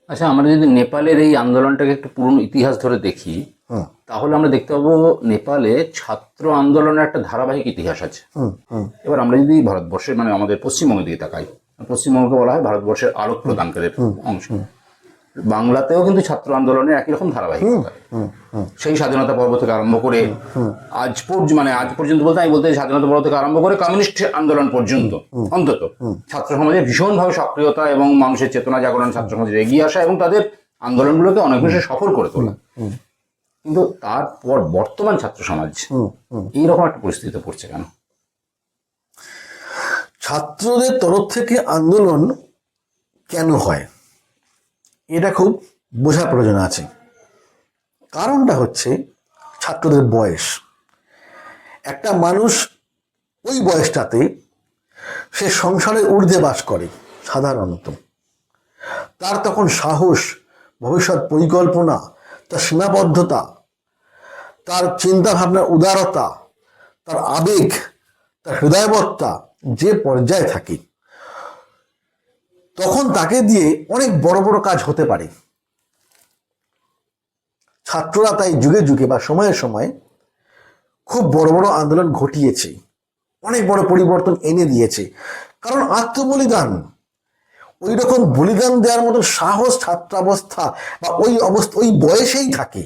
আচ্ছা, আমরা যদি নেপালের এই আন্দোলনটাকে একটু পুরনো ইতিহাস ধরে দেখি, হুম তাহলে আমরা দেখতে পাবো নেপালে ছাত্র আন্দোলনের একটা ধারাবাহিক ইতিহাস আছে। হুম হুম এবার আমরা যদি ভারতবর্ষের মানে আমাদের পশ্চিমবঙ্গের দিকে তাকাই, পশ্চিমবঙ্গকে বলা হয় ভারতবর্ষের আলোক প্রদানকারী অংশ। বাংলাতেও কিন্তু ছাত্র আন্দোলনের একই রকম ধারাবাহিকতা। হুম হুম সেই স্বাধীনতা পর্ব থেকে আরম্ভ করে আজ পর্যন্ত বলতে আমি বলতে চাই, স্বাধীনতা পর্ব থেকে আরম্ভ করে কমিউনিস্ট আন্দোলন পর্যন্ত অন্তত ছাত্র সমাজে ভীষণভাবে সক্রিয়তা এবং মানুষের চেতনা জাগরণ, ছাত্র সমাজের এগিয়ে আসা এবং তাদের আন্দোলনগুলোকে অনেক বেশি সফল করে তোলা। কিন্তু তারপর বর্তমান ছাত্র সমাজ এইরকম একটা পরিস্থিতিতে পড়ছে কেন? ছাত্রদের তরফ থেকে আন্দোলন কেন হয় এটা খুব বোঝার প্রয়োজন আছে। কারণটা হচ্ছে ছাত্রদের বয়স। একটা মানুষ ওই বয়সটাতে সে সংসারের ঊর্ধ্বে বাস করে সাধারণত। তার তখন সাহস, ভবিষ্যৎ পরিকল্পনা, তার সীমাবদ্ধতা, তার চিন্তাভাবনার উদারতা, তার আবেগ, তার হৃদয়বত্তা যে পর্যায়ে থাকে, তখন তাকে দিয়ে অনেক বড় বড় কাজ হতে পারে। ছাত্ররা তাই যুগে যুগে বা সময়ে সময়ে খুব বড় বড় আন্দোলন ঘটিয়েছে, অনেক বড় পরিবর্তন এনে দিয়েছে। কারণ আত্মবলিদান, ওই রকম বলিদান দেওয়ার মতো সাহস ছাত্রাবস্থা বা ওই বয়সেই থাকে।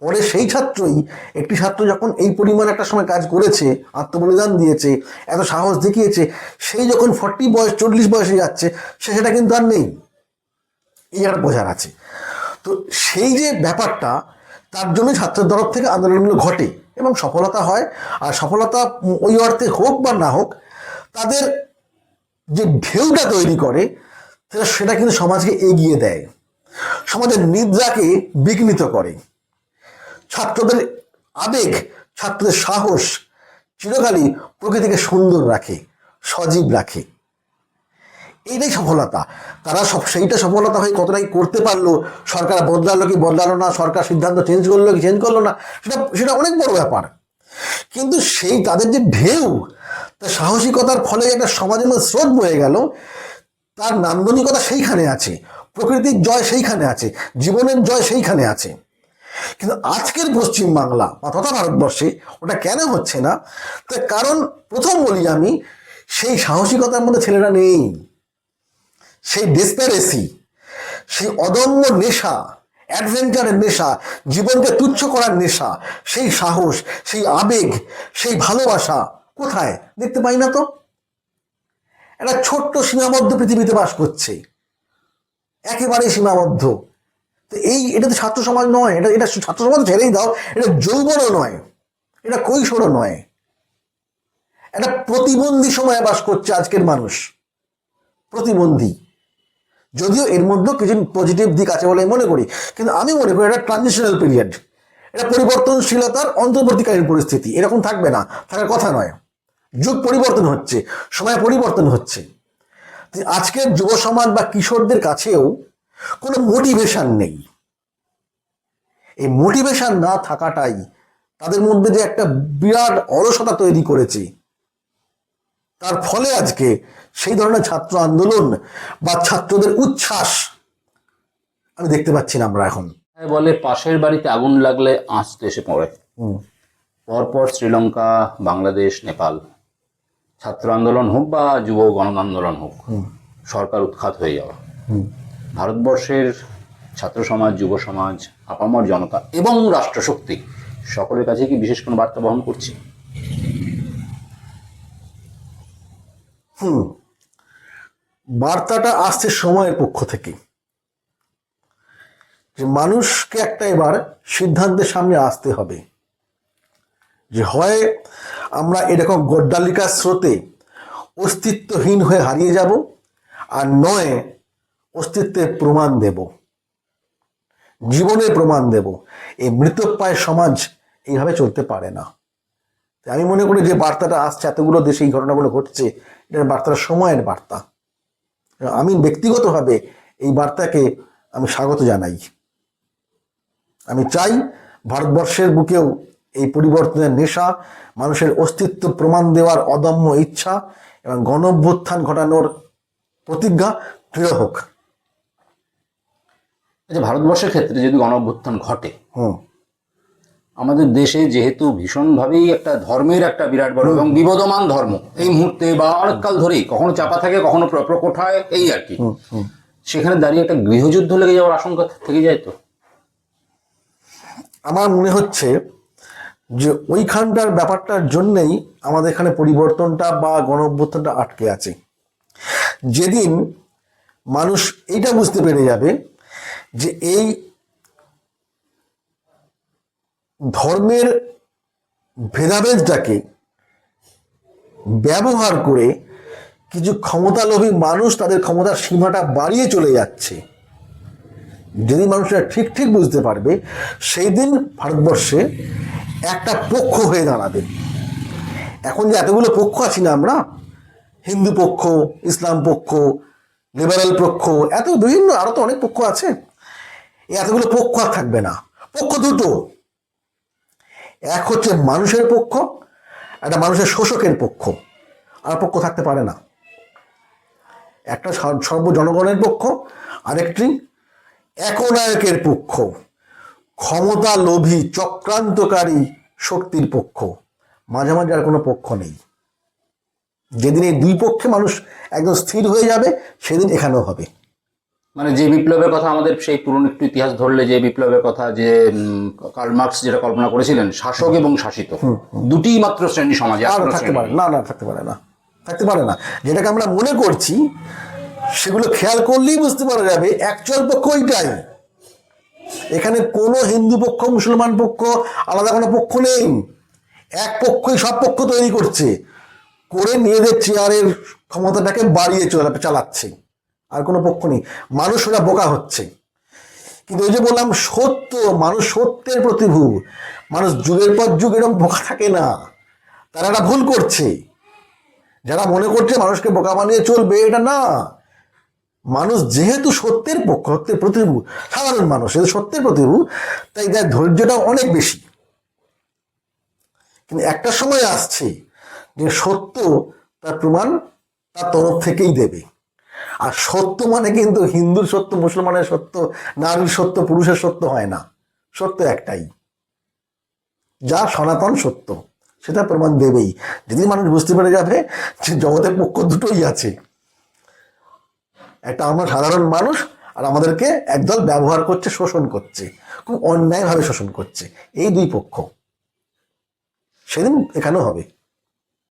পরে সেই ছাত্রই, একটি ছাত্র যখন এই পরিমাণ একটা সময় কাজ করেছে, আত্মবলিদান দিয়েছে, এত সাহস দেখিয়েছে, সেই যখন 40 বয়স 40 বয়সে যাচ্ছে, সেটা কিন্তু আর নেই। এই আর বোঝার আছে। তো সেই যে ব্যাপারটা, তার জন্য ছাত্রের তরফ থেকে আন্দোলনগুলো ঘটে এবং সফলতা হয়। আর সফলতা ওই অর্থে হোক বা না হোক, তাদের যে ঢেউটা তৈরি করে সেটা কিন্তু সমাজকে এগিয়ে দেয়, সমাজের নিদ্রাকে বিঘ্নিত করে। ছাত্রদের আবেগ, ছাত্রদের সাহস চিরকালই প্রকৃতিকে সুন্দর রাখে, সজীব রাখে। এইটাই সফলতা। তারা সেইটা সফলতা হয়ে কতটা কি করতে পারলো, সরকার বদলালো কি বদলালো না, সরকার সিদ্ধান্ত চেঞ্জ করলো কি চেঞ্জ করলো না, সেটা অনেক বড় ব্যাপার। কিন্তু সেই তাদের যে ঢেউ, তার সাহসিকতার ফলে একটা সমাজের মধ্যে স্রোত বয়ে গেল, তার নান্দনিকতা সেইখানে আছে, প্রকৃতির জয় সেইখানে আছে, জীবনের জয় সেইখানে আছে। কিন্তু আজকের পশ্চিমবাংলা বা তথা ভারতবর্ষে ওটা কেন হচ্ছে না? তার কারণ প্রথম বলি আমি, সেই সাহসিকতার মধ্যে ছেলেরা নেই। সেই ডেসপেরেসি, সেই অদম্য নেশা, অ্যাডভেঞ্চারের নেশা, জীবনকে তুচ্ছ করার নেশা, সেই সাহস, সেই আবেগ, সেই ভালোবাসা কোথায় দেখতে পাই না তো। একটা ছোট্ট সীমাবদ্ধ পৃথিবীতে বাস করছে, একেবারেই সীমাবদ্ধ। তো এটা তো ছাত্র সমাজ নয়, এটা ছাত্র সমাজ ছেড়েই দাও, এটা যৌবনও নয়, এটা কৈশোরও নয়। একটা প্রতিবন্ধী সময়ে বাস করছে আজকের মানুষ, প্রতিবন্ধী। যদিও এর মধ্যেও কিছু পজিটিভ দিক আছে বলে মনে করি, কিন্তু আমি মনে করি এটা ট্রানজিশনাল পিরিয়ড, এটা পরিবর্তনশীলতার অন্তর্বর্তীকালীন পরিস্থিতি। এরকম থাকবে না, থাকার কথা নয়। যুগ পরিবর্তন হচ্ছে, সময় পরিবর্তন হচ্ছে। আজকের যুব সমাজ বা কিশোরদের কাছেও কোনো মোটিভেশন নেই। এই মোটিভেশন না থাকাটাই তাদের মধ্যে যে একটা বিরাট অলসতা তৈরি করেছে, তার ফলে আজকে সেই ধরনের ছাত্র আন্দোলন বা ছাত্রদের উচ্ছ্বাস আমি দেখতে পাচ্ছি না আমরা এখন। বলে পাশের বাড়িতে আগুন লাগলে আঁচতে এসে পড়ে। পরপর শ্রীলঙ্কা, বাংলাদেশ, নেপাল ছাত্র আন্দোলন হোক বা যুব গণ আন্দোলন হোক, সরকার উৎখাত হয়ে যাওয়া, ভারতবর্ষের ছাত্র সমাজ, যুব সমাজ, আপামর জনতা এবং রাষ্ট্রশক্তি সকলের কাছে কি বিশেষ কোনো বার্তা বহন করছে? বার্তাটা আসছে সময়ের পক্ষ থেকে, যে মানুষকে একটা এবার সিদ্ধান্তের সামনে আসতে হবে, যে হয় আমরা এরকম গড্ডালিকার স্রোতে অস্তিত্বহীন হয়ে হারিয়ে যাব, আর নয় অস্তিত্বের প্রমাণ দেব, জীবনের প্রমাণ দেব। এই মৃতপ্রায় সমাজ এইভাবে চলতে পারে না। আমি মনে করি যে বার্তাটা আসছে, এতগুলো দেশে এই ঘটনাগুলো ঘটছে, এটার বার্তাটা সময়ের বার্তা। আমি ব্যক্তিগতভাবে এই বার্তাকে আমি স্বাগত জানাই। আমি চাই ভারতবর্ষের বুকেও এই পরিবর্তনের নেশা, মানুষের অস্তিত্ব প্রমাণ দেওয়ার অদম্য ইচ্ছা এবং গণ অভ্যুত্থান ঘটানোর প্রতিজ্ঞা দৃঢ় হোক। আচ্ছা, ভারতবর্ষের ক্ষেত্রে যদি গণ অভ্যুত্থান ঘটে, হুম আমাদের দেশে যেহেতু ভীষণভাবেই একটা ধর্মের একটা বিরাট বড় এবং বিবদমান ধর্ম এই মুহূর্তে বা অনেককাল ধরেই কখনো চাপা থাকে, কখনো প্রকট হয়, এই আর কি, সেখানে দাঁড়িয়ে একটা গৃহযুদ্ধ লেগে যাওয়ার আশঙ্কা থেকে যায় তো? আমার মনে হচ্ছে যে ওইখানটার ব্যাপারটার জন্যই আমাদের এখানে পরিবর্তনটা বা গণ অভ্যুত্থানটা আটকে আছে। যেদিন মানুষ এইটা বুঝতে পেরে যাবে যে এই ধর্মের ভেদাভেদটাকে ব্যবহার করে কিছু ক্ষমতালোভী মানুষ তাদের ক্ষমতার সীমাটা বাড়িয়ে চলে যাচ্ছে, যেদিন মানুষরা ঠিক ঠিক বুঝতে পারবে, সেই দিন ভারতবর্ষে একটা পক্ষ হয়ে দাঁড়াবে। এখন যে এতগুলো পক্ষ আছি না আমরা, হিন্দু পক্ষ, ইসলাম পক্ষ, লিবারেল পক্ষ, এত বিভিন্ন আরো তো অনেক পক্ষ আছে, এই এতগুলো পক্ষ আর থাকবে না। পক্ষ দুটো, এক হচ্ছে মানুষের পক্ষ, একটা মানুষের শোষকের পক্ষ, আর পক্ষ থাকতে পারে না। একটা সর্বজনগণের পক্ষ, আরেকটি একনায়কের পক্ষ, ক্ষমতা লোভী চক্রান্তকারী শক্তির পক্ষ। মাঝামাঝি আর কোনো পক্ষ নেই। যেদিন এই দুই পক্ষে মানুষ একদম স্থির হয়ে যাবে, সেদিন এখানেও হবে। মানে যে বিপ্লবের কথা, আমাদের সেই পুরনো একটু ইতিহাস ধরলে যে বিপ্লবের কথা, যে কার্ল মার্কস যেটা কল্পনা করেছিলেন, শাসক এবং শাসিত দুটিই মাত্র শ্রেণী সমাজে, আর আর কোনো থাকতে শ্রেণী পারে নেই। না, না থাকতে পারে না, থাকতে পারে না। যেটাকে আমরা মনে করছি সেগুলো খেয়াল করলেই বুঝতে পারা যাবে অ্যাকচুয়াল পক্ষ ওইটাই। এখানে কোনো হিন্দু পক্ষ, মুসলমান পক্ষ, আলাদা কোনো পক্ষ নেই। এক পক্ষই সব পক্ষ তৈরি করছে, করে নিজেদের চেয়ারের ক্ষমতাটাকে বাড়িয়ে চালাচ্ছে। আর কোনো পক্ষ নেই। মানুষ ওরা বোকা হচ্ছে। কিন্তু ওই যে বললাম সত্য, মানুষ সত্যের প্রতিভূ। মানুষ যুগের পর যুগ এরকম বোকা থাকে না, তারা একটা ভুল করছে। যারা মনে করছে মানুষকে বোকা বানিয়ে চলবে, এটা না। মানুষ যেহেতু সত্যের পক্ষ, সত্যের প্রতিভূ, সাধারণ মানুষ যেহেতু সত্যের প্রতিভূ, তাই তার ধৈর্যটা অনেক বেশি। কিন্তু একটা সময় আসছে যে সত্য তার প্রমাণ তার তরফ থেকেই দেবে। আর সত্য মানে কিন্তু হিন্দুর সত্য, মুসলমানের সত্য, নারীর সত্য, পুরুষের সত্য হয় না। সত্য একটাই, যা সনাতন সত্য, সেটা প্রমাণ দেবেই। যদি মানুষ বুঝতে পেরে যাবে যে জগতের পক্ষ দুটোই আছে, একটা আমরা সাধারণ মানুষ, আর আমাদেরকে একদল ব্যবহার করছে, শোষণ করছে, খুব অন্যায়ভাবে শোষণ করছে, এই দুই পক্ষ, সেদিন এখানেও হবে।